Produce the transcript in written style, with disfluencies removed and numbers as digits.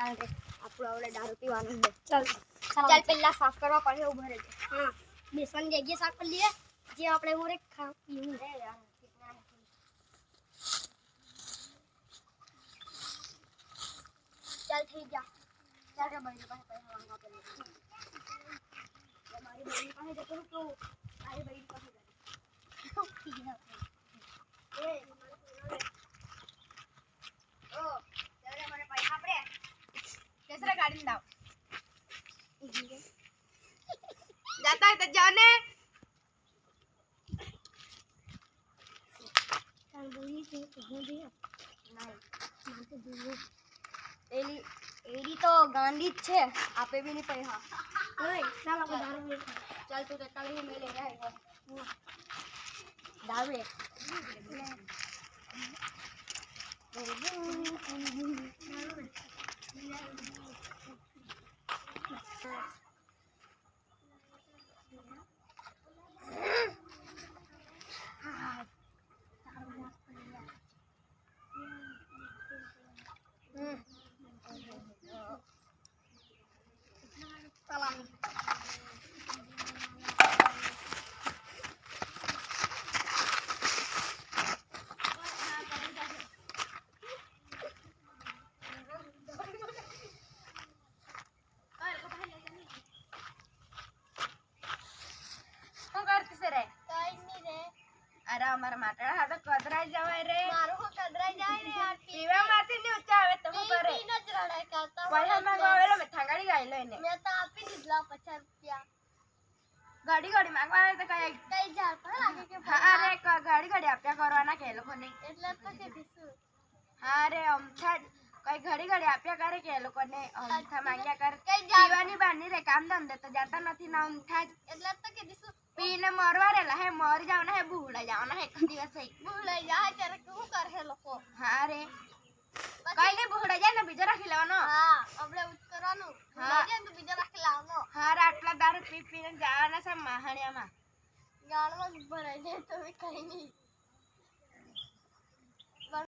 ચાલ રે આપણો આવડે દારૂ પીવાનું છે ચાલ ચાલ પેલા સાફ કરવા પડે ઉભા રહેજે હા બેસન જગ્યા સાફ કરી લઈએ જે આપણે મોરે ખા પીવું રે યાર ચાલ થઈ જા ચાલ રે ભાઈ પાસે પૈસા માંગવા પડે મારી ભાઈ પાસે જતો તો મારી ભાઈ પાસે એ ઓ ચાલે મને પૈસા આપડે કેસરા ગાડી દાવ जाता है तो जाने एडी तो गांधी छे आपे भी नहीं पैसा ओए चल आप दारू ले चल तू टक्का ले मैं ले आएगा दारू ले Salam. अरे हमारा माटड़ा हाडो कदराई जावे रे मारो को कदराई जाय रे यार पीवा माथे ने ऊंचा आवे तो हूं करे पी न चढ़ाय करता पैसा मांगवावेलो मैं थांगाड़ी गायलो ने मैं तो आपी दीधला 50 रुपया गाड़ी गाड़ी मांगवावे तो कई जार पर लागे के अरे गाड़ी गाड़ी आप्या करवाना के लोको ने એટલે તો કે દીસુ हां रे अमथा कई घड़ी घड़ी आप्या करे के लोको ने अमथा मांग्या कर कई जीवानी बानी रे काम धंधे तो जाता નથી ना अमथा એટલે તો કે દીસુ पीने मरवा रेला है मर जावना है भूला जावना है एक दिवस है भूला जा तेरे क्यों कर है लोको हां रे कई ने भूला जाय ने बीजा राखी लेવાનો हां આપણે ઉત કરવાનું ભૂલા જાય તો બીજા રાખી લાવવાનો हां रे આટલા દારૂ પી પીને જવાના છે માહણિયામાં ગાળમાં ભરાઈ જાય તો કઈ નહીં